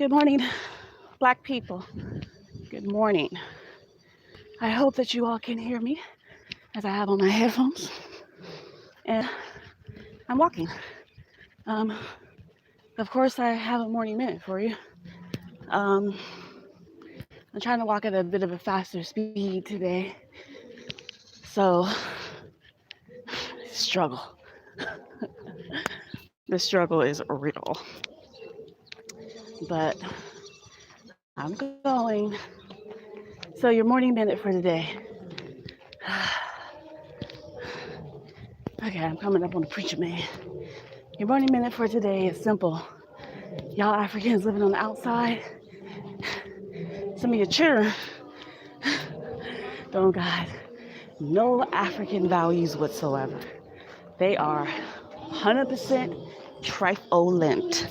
Good morning, Black people. Good morning. I hope that you all can hear me as I have on my headphones. And I'm walking. Um, of course, I have a morning minute for you. I'm trying to walk at a bit of a faster speed today. So, struggle. The struggle is real. But I'm going. So, your morning minute for today. Okay, I'm coming up on the preacher man. Your morning minute for today is simple. Y'all Africans living on the outside, some of your children don't got no African values whatsoever. They are 100% trifolent.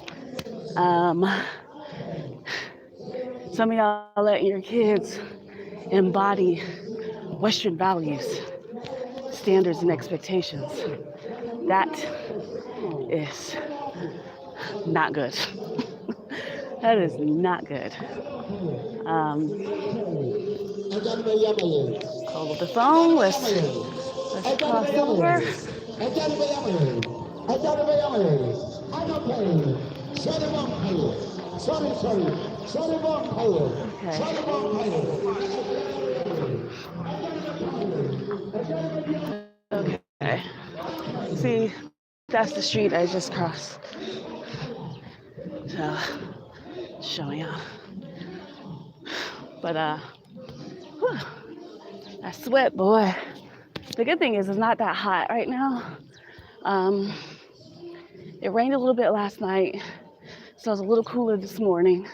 Some of y'all letting your kids embody Western values, standards, and expectations. That is not good. That is not good. Call up the phone. Let's cross over. Okay. See, that's the street I just crossed. So, showing y'all. But whew, I sweat, boy. The good thing is it's not that hot right now. It rained a little bit last night, so it's a little cooler this morning.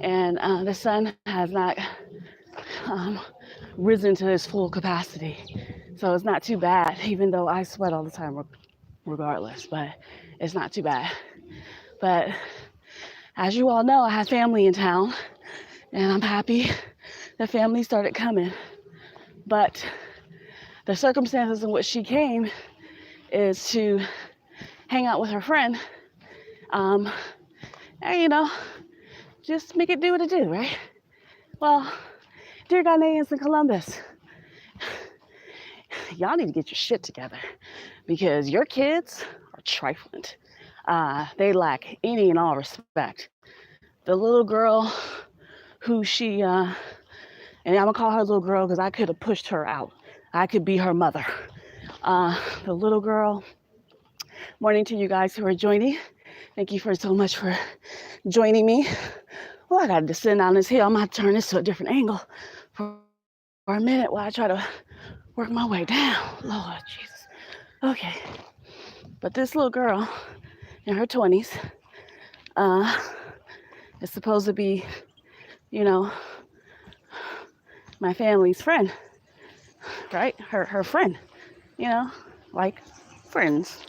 And the sun has not risen to its full capacity. So it's not too bad, even though I sweat all the time regardless, but it's not too bad. But as you all know, I had family in town, and I'm happy the family started coming. But the circumstances in which she came is to hang out with her friend, and just make it do what it do, right? Well, dear Ghanaians in Columbus, y'all need to get your shit together because your kids are trifling. They lack any and all respect. The little girl who she, and I'm gonna call her little girl because I could have pushed her out. I could be her mother. The little girl, morning to you guys who are joining. Thank you so much for joining me. Oh, I gotta descend down this hill. I'm gonna turn this to a different angle for a minute while I try to work my way down. Lord Jesus. Okay. But this little girl in her 20s is supposed to be, my family's friend, right? Her friend, like friends.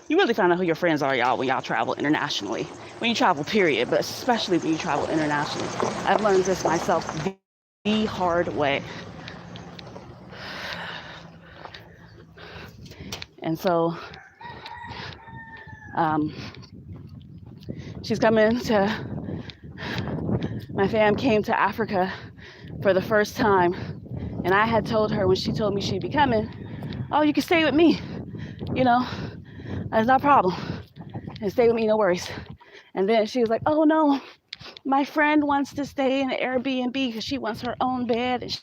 You really find out who your friends are, y'all, when y'all travel internationally. When you travel, period, but especially when you travel internationally. I've learned this myself the hard way. And so she's coming to, my fam came to Africa for the first time. And I had told her when she told me she'd be coming, oh, you can stay with me. That's not a problem. And stay with me, no worries. And then she was like, oh no, my friend wants to stay in an Airbnb because she wants her own bed and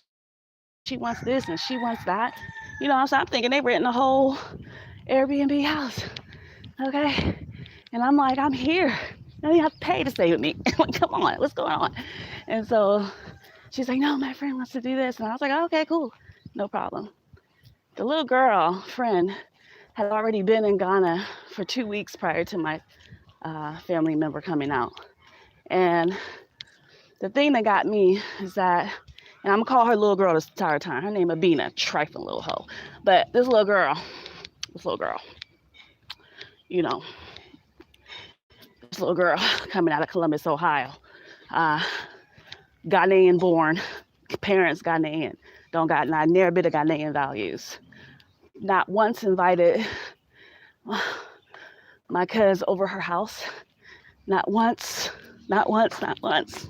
she wants this and she wants that. So I'm thinking they renting a whole Airbnb house. Okay. And I'm like, I'm here. Now you have to pay to stay with me. Like, come on, what's going on? And so she's like, no, my friend wants to do this. And I was like, okay, cool. No problem. The little girl friend had already been in Ghana for 2 weeks prior to my family member coming out. And the thing that got me is that, and I'm gonna call her little girl this entire time. Her name is Abina, trifling little hoe. But this little girl, this little girl coming out of Columbus, Ohio, Ghanaian born, parents Ghanaian, don't got not near a bit of Ghanaian values. Not once invited my cuz over her house. Not once Not once, not once.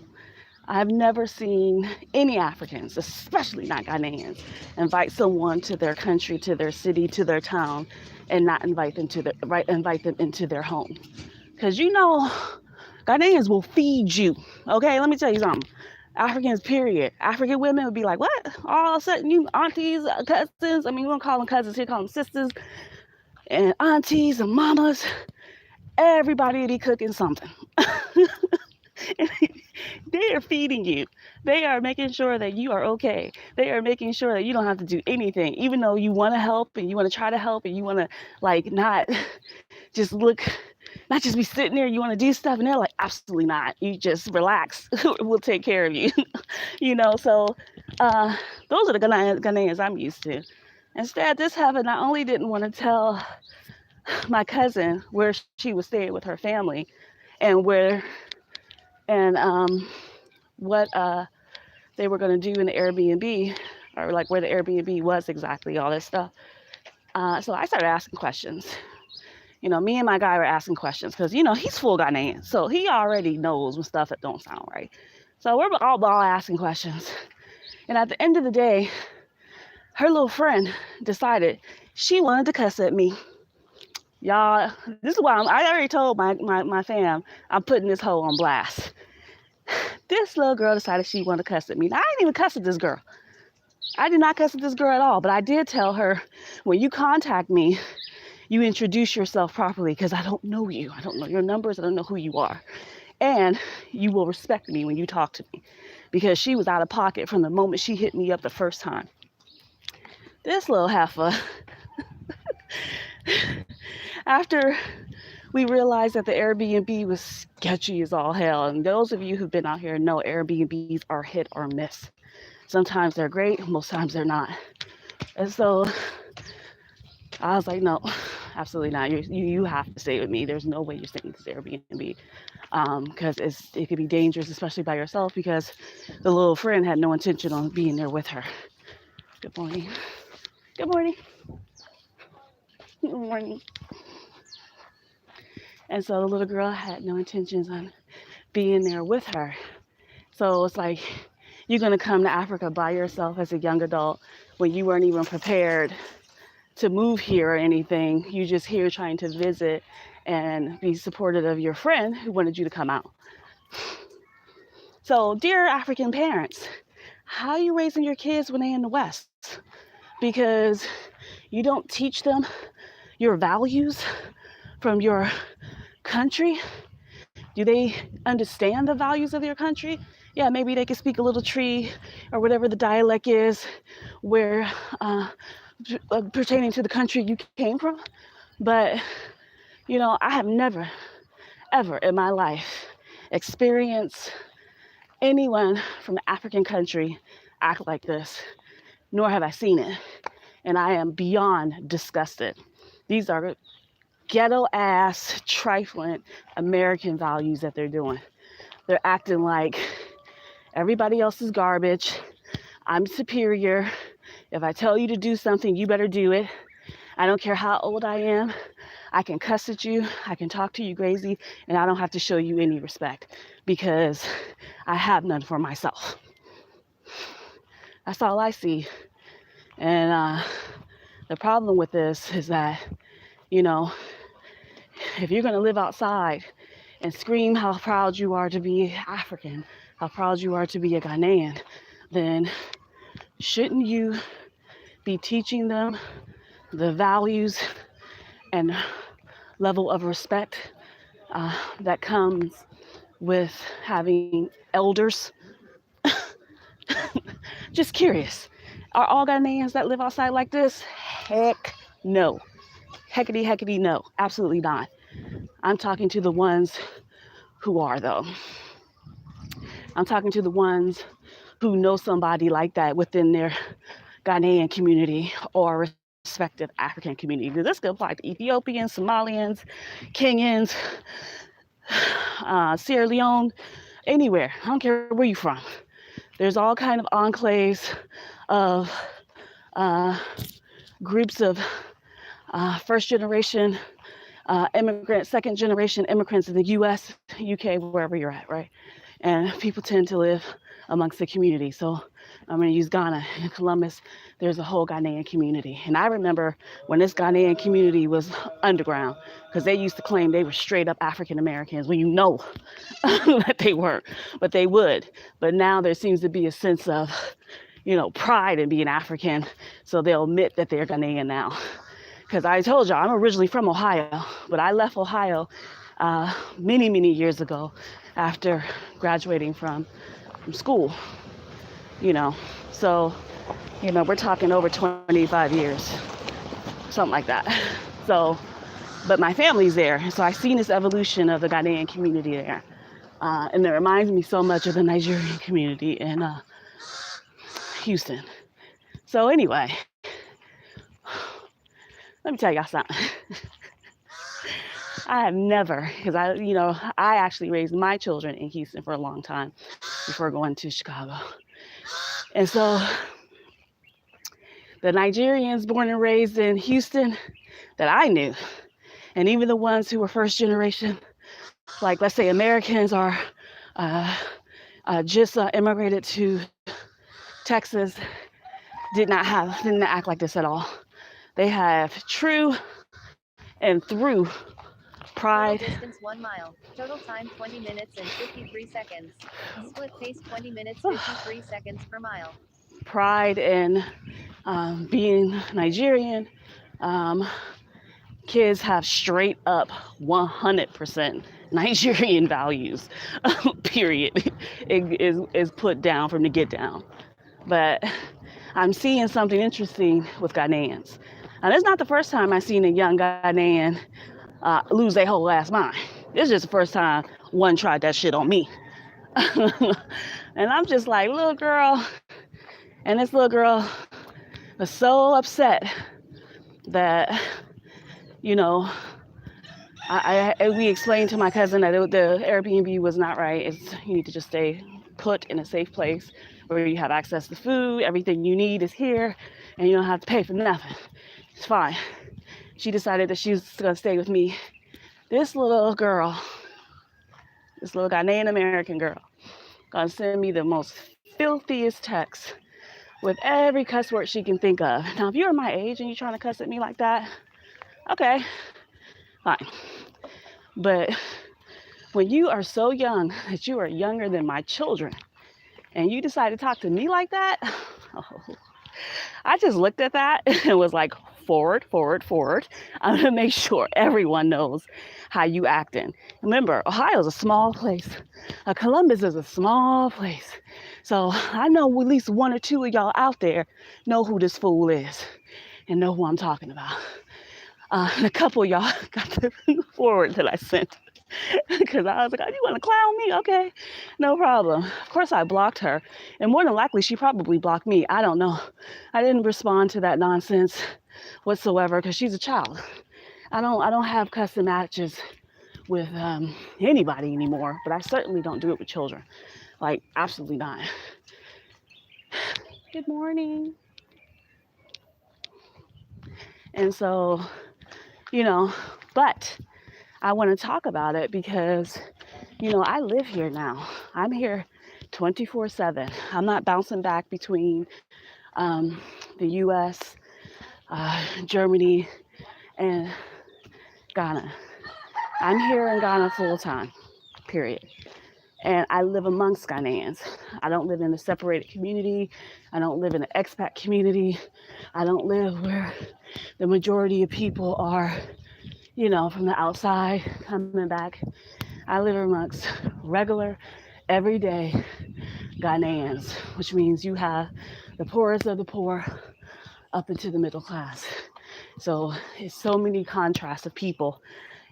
I've never seen any Africans, especially not Ghanaians, invite someone to their country, to their city, to their town, and not invite them into their home. Because Ghanaians will feed you. Okay, let me tell you something. Africans, period. African women would be like, what? All of a sudden, you aunties, cousins. I mean, we don't call them cousins here, call them sisters and aunties and mamas. Everybody be cooking something. They are feeding you. They are making sure that you are okay. They are making sure that you don't have to do anything, even though you want to help and you want to try to help and you want to not just not just be sitting there. You want to do stuff, and they're like, absolutely not. You just relax. We'll take care of you. So those are the Ghanaians I'm used to. Instead, this heifer not only didn't want to tell my cousin where she was staying with her family and what they were going to do in the Airbnb, or like where the Airbnb was exactly, all this stuff. So I started asking questions. Me and my guy were asking questions because, he's full Ghanaian. So he already knows when stuff that don't sound right. So we're all asking questions. And at the end of the day, her little friend decided she wanted to cuss at me. Y'all, this is why I already told my fam I'm putting this hoe on blast. This little girl decided she wanted to cuss at me. Now, I didn't even cuss at this girl. I did not cuss at this girl at all, but I did tell her, when you contact me, you introduce yourself properly, because I don't know you. I don't know your numbers. I don't know who you are. And you will respect me when you talk to me, because she was out of pocket from the moment she hit me up the first time. This little heifer, after we realized that the Airbnb was sketchy as all hell, and those of you who've been out here know Airbnbs are hit or miss. Sometimes they're great, most times they're not. And so I was like, no, absolutely not. You have to stay with me. There's no way you're staying with this Airbnb, because it could be dangerous, especially by yourself, because the little friend had no intention on being there with her. Good morning. Good morning. Good morning. And so the little girl had no intentions on being there with her. So it's like, you're going to come to Africa by yourself as a young adult when you weren't even prepared to move here or anything. You're just here trying to visit and be supportive of your friend who wanted you to come out. So, dear African parents, how are you raising your kids when they're in the West? Because you don't teach them your values from your country. Do they understand the values of your country? Yeah, maybe they can speak a little tree or whatever the dialect is where pertaining to the country you came from. But, I have never, ever in my life experienced anyone from an African country act like this, nor have I seen it. And I am beyond disgusted. These are ghetto-ass, trifling American values that they're doing. They're acting like everybody else is garbage. I'm superior. If I tell you to do something, you better do it. I don't care how old I am. I can cuss at you. I can talk to you crazy, and I don't have to show you any respect because I have none for myself. That's all I see. And the problem with this is that, if you're going to live outside and scream how proud you are to be African, how proud you are to be a Ghanaian, then shouldn't you be teaching them the values and level of respect that comes with having elders? Just curious. Are all Ghanaians that live outside like this? Heck no. Heckity no. Absolutely not. I'm talking to the ones who are, though. I'm talking to the ones who know somebody like that within their Ghanaian community or respective African community. This could apply to Ethiopians, Somalians, Kenyans, Sierra Leone, anywhere. I don't care where you're from. There's all kind of enclaves of groups of first generation immigrants, second generation immigrants in the US, UK, wherever you're at, right? And people tend to live amongst the community. So I'm going to use Ghana. In Columbus, there's a whole Ghanaian community. And I remember when this Ghanaian community was underground, because they used to claim they were straight up African Americans, when you know that they weren't, but they would. But now there seems to be a sense of, pride in being African. So they'll admit that they're Ghanaian now. Because I told you, I'm originally from Ohio, but I left Ohio many, many years ago after graduating from school, So, we're talking over 25 years, something like that. So, but my family's there. So I've seen this evolution of the Ghanaian community there. And it reminds me so much of the Nigerian community in Houston. So anyway, let me tell y'all something. I have never, because I actually raised my children in Houston for a long time before going to Chicago. And so the Nigerians born and raised in Houston that I knew, and even the ones who were first generation, like let's say Americans are just immigrated to Texas, didn't act like this at all. They have true and through pride. Total distance 1 mile. Total time 20 minutes and 53 seconds. Split pace 20 minutes 53 seconds per mile. Pride in being Nigerian. Kids have straight up 100% Nigerian values, period. It is put down from the get down. But I'm seeing something interesting with Ghanaians. And it's not the first time I've seen a young Ghanaian lose their whole ass mind. This is just the first time one tried that shit on me. And I'm just like, little girl. And this little girl was so upset that, we explained to my cousin that the Airbnb was not right. You need to just stay put in a safe place where you have access to food. Everything you need is here, and you don't have to pay for nothing. It's fine. She decided that she was going to stay with me. This little girl, this little Ghanaian American girl, going to send me the most filthiest text with every cuss word she can think of. Now, if you're my age and you're trying to cuss at me like that, okay, fine. But when you are so young that you are younger than my children and you decide to talk to me like that, I just looked at that and was like, forward. I'm going to make sure everyone knows how you acting. Remember, Ohio's a small place. Columbus is a small place. So I know at least one or two of y'all out there know who this fool is and know who I'm talking about. And a couple of y'all got the forward that I sent because I was like, oh, you want to clown me? Okay, no problem. Of course, I blocked her. And more than likely, she probably blocked me. I don't know. I didn't respond to that nonsense whatsoever because she's a child. I don't have custom matches with anybody anymore, but I certainly don't do it with children. Like, absolutely not. Good morning. And so, but I want to talk about it because, I live here now. I'm here 24/7. I'm not bouncing back between the US, Germany, and Ghana. I'm here in Ghana full time, period. And I live amongst Ghanaians. I don't live in a separated community. I don't live in an expat community. I don't live where the majority of people are, from the outside coming back. I live amongst regular, everyday Ghanaians, which means you have the poorest of the poor up into the middle class. So it's so many contrasts of people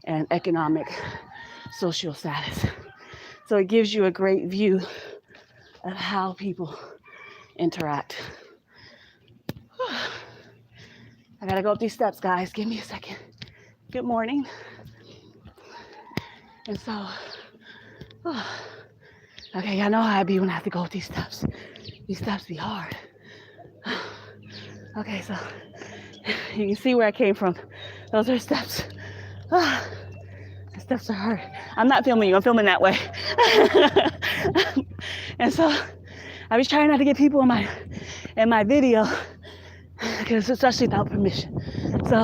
and economic, social status. So it gives you a great view of how people interact. I gotta go up these steps, guys. Give me a second. Good morning. And so, okay, y'all know how I be when I have to go up these steps. These steps be hard. Okay, so you can see where I came from. Those are steps. steps are hard. I'm not filming you, I'm filming that way. And so I was trying not to get people in my video, because especially without permission. So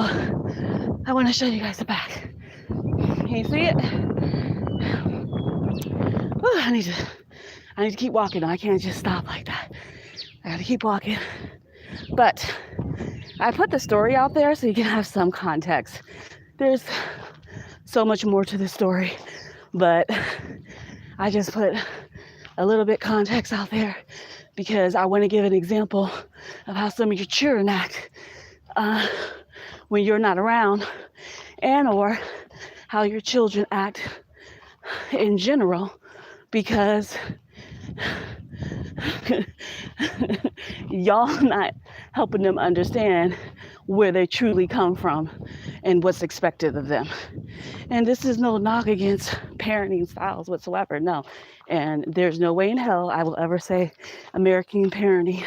I want to show you guys the back. Can you see it? Whew, I need to keep walking. I can't just stop like that. I gotta keep walking. But I put the story out there so you can have some context. There's so much more to the story, but I just put a little bit context out there because I want to give an example of how some of your children act when you're not around, and or how your children act in general, because y'all not helping them understand where they truly come from and what's expected of them. And this is no knock against parenting styles whatsoever, no. And there's no way in hell I will ever say American parenting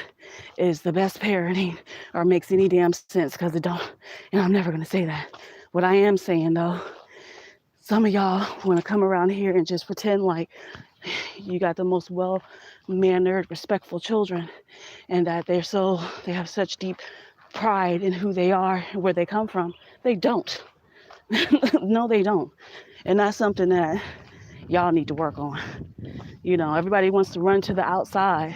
is the best parenting or makes any damn sense, because it don't. And I'm never gonna say that. What I am saying though, some of y'all wanna come around here and just pretend like you got the most well-mannered, respectful children, and that they have such deep pride in who they are and where they come from. They don't. No, they don't. And that's something that y'all need to work on. You know, everybody wants to run to the outside.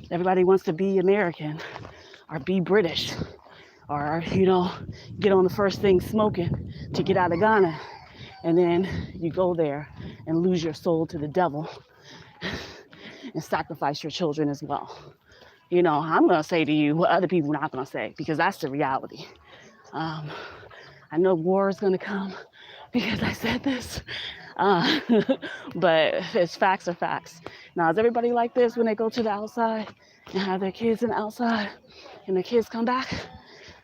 Everybody wants to be American or be British or, you know, get on the first thing smoking to get out of Ghana. And then you go there and lose your soul to the devil and sacrifice your children as well. You know, I'm going to say to you what other people are not going to say, because that's the reality. I know war is going to come because I said this, but it's facts are facts. Now, is everybody like this when they go to the outside and have their kids in the outside and the kids come back?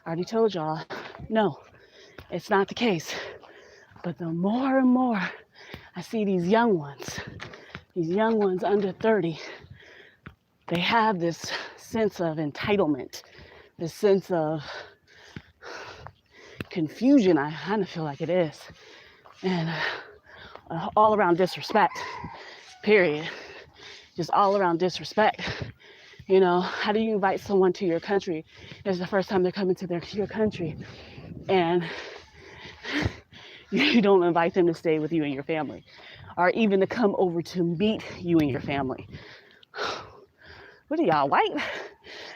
I already told y'all, no, it's not the case. But the more and more I see these young ones under 30, they have this sense of entitlement, this sense of confusion, I kind of feel like it is, and all around disrespect, period. Just all around disrespect. You know, how do you invite someone to your country? It's the first time they're coming to your country, and you don't invite them to stay with you and your family, or even to come over to meet you and your family. What are y'all, white?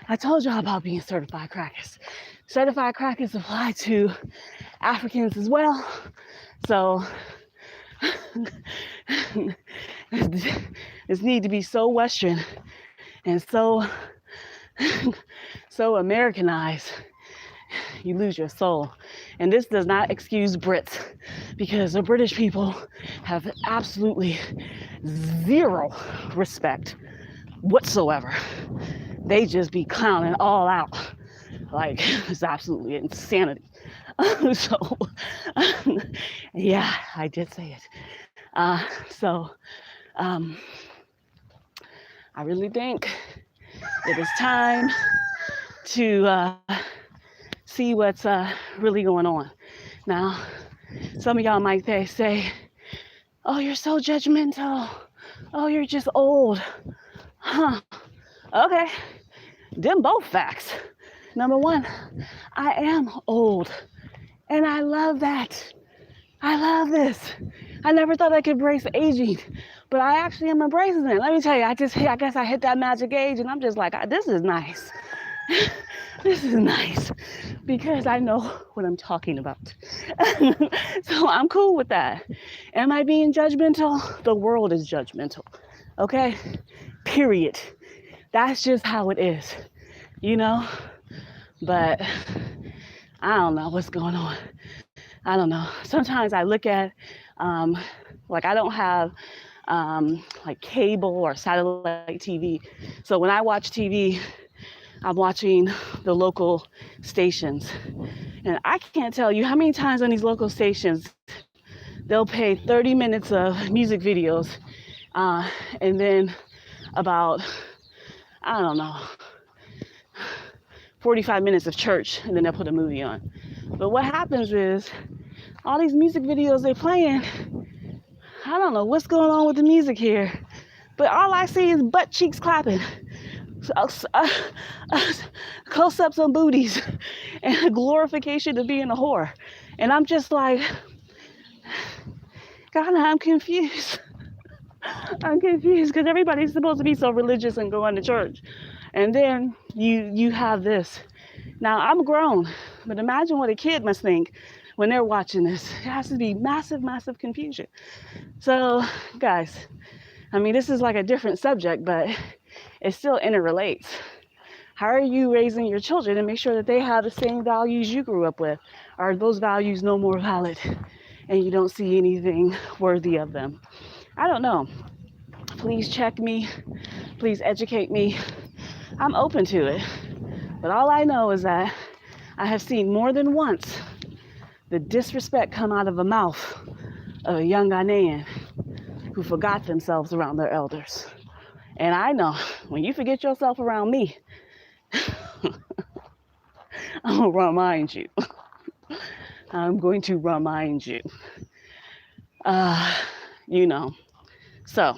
I told y'all about being certified crackers. Certified crackers apply to Africans as well. So this need to be so Western and so Americanized, you lose your soul. And this does not excuse Brits, because the British people have absolutely zero respect whatsoever. They just be clowning all out. Like, it's absolutely insanity. So, yeah, I did say it. I really think it is time to see what's really going on. Now, some of y'all might say, oh, you're so judgmental. Oh, you're just old. Huh. Okay. Them both facts. Number one, I am old. And I love that. I love this. I never thought I could embrace aging, but I actually am embracing it. Let me tell you, I guess I hit that magic age, and I'm just like, this is nice. This is nice, because I know what I'm talking about. So I'm cool with that. Am I being judgmental? The world is judgmental. Okay? Period. That's just how it is, you know? But I don't know what's going on. I don't know. Sometimes I look at, like, I don't have like cable or satellite TV. So when I watch TV, I'm watching the local stations. And I can't tell you how many times on these local stations, they'll play 30 minutes of music videos, and then about, I don't know, 45 minutes of church, and then they'll put a movie on. But what happens is, all these music videos they're playing, I don't know what's going on with the music here, but all I see is butt cheeks clapping, close-ups on booties, and a glorification of being a whore. And I'm just like, God, I'm confused. I'm confused because everybody's supposed to be so religious and going to church. And then you have this. Now, I'm grown, but imagine what a kid must think when they're watching this. It has to be massive, massive confusion. So, guys, I mean, this is like a different subject, but it still interrelates. How are you raising your children to make sure that they have the same values you grew up with? Are those values no more valid and you don't see anything worthy of them? I don't know. Please check me. Please educate me. I'm open to it. But all I know is that I have seen more than once the disrespect come out of the mouth of a young Ghanaian who forgot themselves around their elders. And I know when you forget yourself around me, I'm going to remind you. I'm going to remind you. You know. So,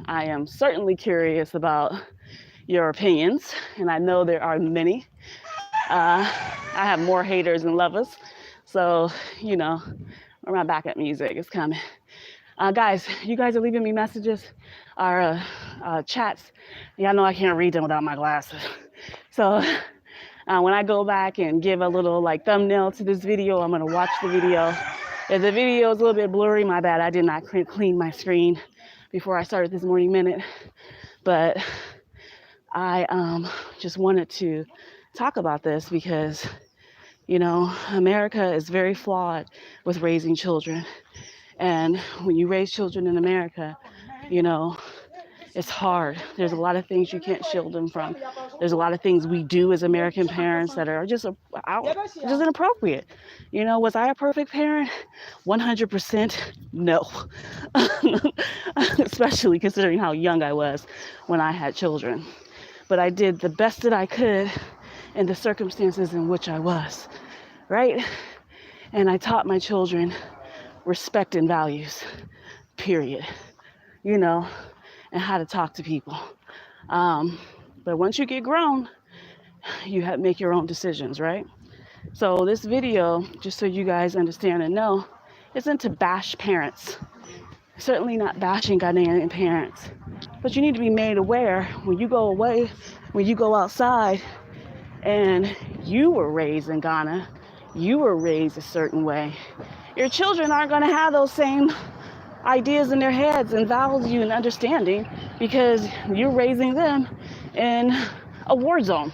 I am certainly curious about your opinions, and I know there are many. I have more haters than lovers. So, you know, my backup music is coming. Guys, you guys are leaving me messages or chats. Y'all know I can't read them without my glasses. So when I go back and give a little like thumbnail to this video, I'm gonna watch the video. If the video is a little bit blurry, my bad. I did not clean my screen before I started this morning minute. But I just wanted to talk about this because, you know, America is very flawed with raising children. And when you raise children in America, you know, it's hard. There's a lot of things you can't shield them from. There's a lot of things we do as American parents that are just inappropriate. You know, was I a perfect parent? 100% no. Especially considering how young I was when I had children. But I did the best that I could in the circumstances in which I was, right? And I taught my children respect and values, period, you know, and how to talk to people. But once you get grown, you have to make your own decisions, right? So this video, just so you guys understand and know, isn't to bash parents. Certainly not bashing Ghanaian parents. But you need to be made aware when you go away, when you go outside, and you were raised in Ghana, you were raised a certain way. Your children aren't going to have those same ideas in their heads and value and understanding because you're raising them in a war zone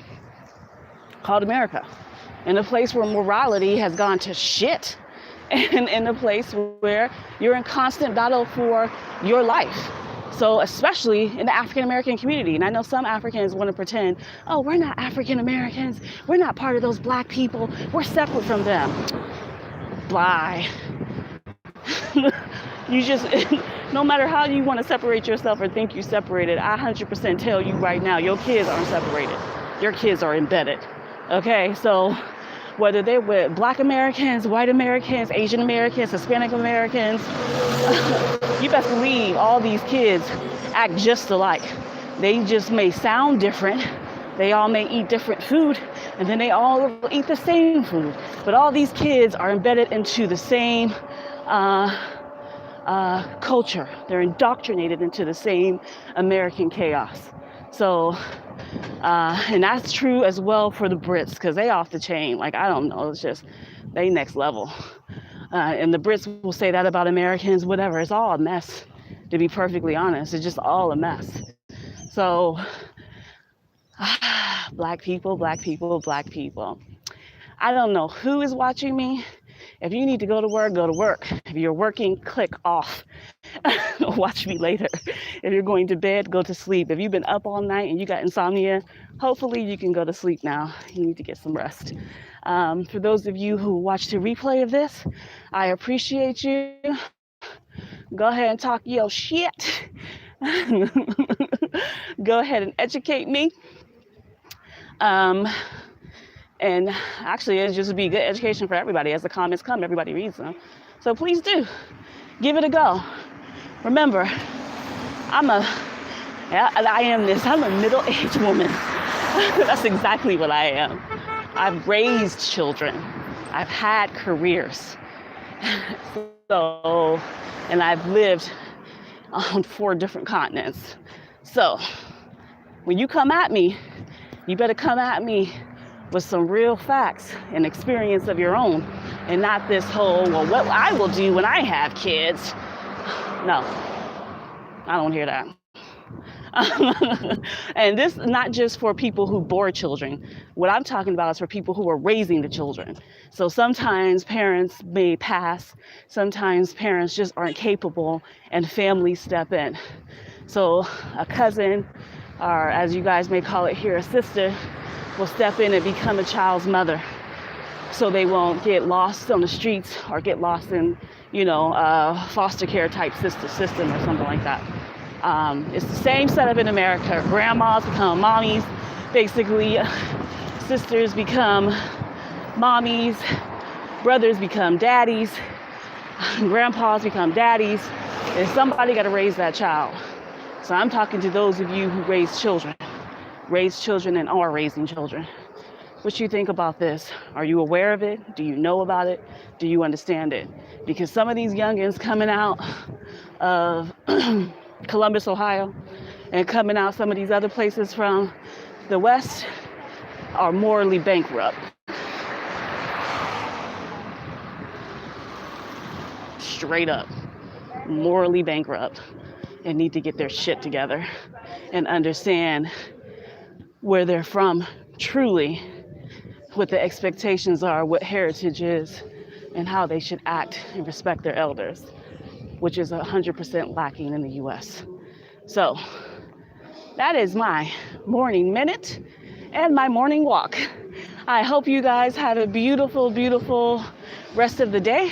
called America, in a place where morality has gone to shit, and in a place where you're in constant battle for your life. So especially in the African American community. And I know some Africans want to pretend, oh, we're not African Americans. We're not part of those black people. We're separate from them. Bye. You just, no matter how you want to separate yourself or think you separated, I 100% tell you right now, your kids aren't separated. Your kids are embedded. Okay, so whether they're with Black Americans, white Americans, Asian Americans, Hispanic Americans, you best believe all these kids act just alike. They just may sound different. They all may eat different food, and then they all eat the same food. But all these kids are embedded into the same culture. They're indoctrinated into the same American chaos. So, and that's true as well for the Brits, because they off the chain. Like, I don't know, it's just, they next level. And the Brits will say that about Americans, whatever. It's all a mess, to be perfectly honest. It's just all a mess. So, black people, black people, black people. I don't know who is watching me. If you need to go to work, go to work. If you're working, click off. Watch me later. If you're going to bed, go to sleep. If you've been up all night and you got insomnia, hopefully you can go to sleep now. You need to get some rest. For those of you who watch the replay of this, I appreciate you. Go ahead and talk your shit. Go ahead and educate me. And actually, it just would be good education for everybody. As the comments come, everybody reads them. So please do give it a go. Remember, I'm a middle-aged woman. That's exactly what I am. I've raised children. I've had careers. So, and I've lived on 4 different continents. So when you come at me, you better come at me with some real facts and experience of your own, and not this whole, well, what I will do when I have kids. No, I don't hear that. And this is not just for people who bore children. What I'm talking about is for people who are raising the children. So sometimes parents may pass, sometimes parents just aren't capable, and families step in. So a cousin, or as you guys may call it here, a sister, will step in and become a child's mother, so they won't get lost on the streets or get lost in, foster care type system or something like that. It's the same setup in America. Grandmas become mommies. Basically, sisters become mommies. Brothers become daddies. Grandpas become daddies. And somebody got to raise that child. So I'm talking to those of you who raise children and are raising children. What you think about this? Are you aware of it? Do you know about it? Do you understand it? Because some of these youngins coming out of Columbus, Ohio, and coming out some of these other places from the West are morally bankrupt. Straight up, morally bankrupt, and need to get their shit together and understand where they're from truly, what the expectations are, what heritage is, and how they should act and respect their elders, which is 100% lacking in the US. So that is my morning minute and my morning walk. I hope you guys have a beautiful, beautiful rest of the day.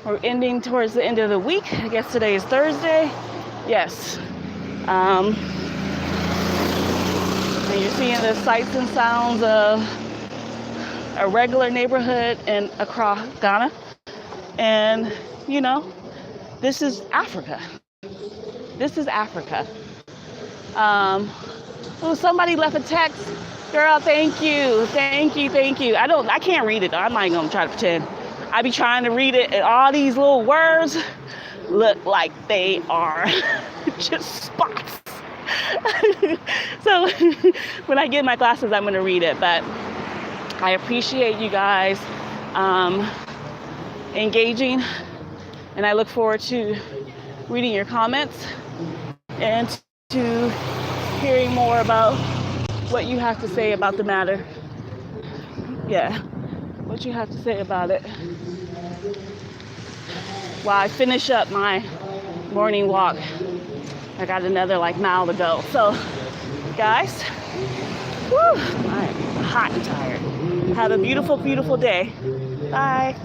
We're ending towards the end of the week. I guess today is Thursday. Yes. And you're seeing the sights and sounds of a regular neighborhood in Accra, Ghana. And, this is Africa. This is Africa. Somebody left a text. Girl, thank you. I can't read it though. I'm not even gonna try to pretend. I be trying to read it, and all these little words look like they are just spots. So when I get my glasses, I'm gonna read it. But I appreciate you guys engaging, and I look forward to reading your comments and to hearing more about what you have to say about the matter. Yeah, what you have to say about it. While I finish up my morning walk, I got another mile to go. So, guys, I'm hot and tired. Have a beautiful, beautiful day. Bye.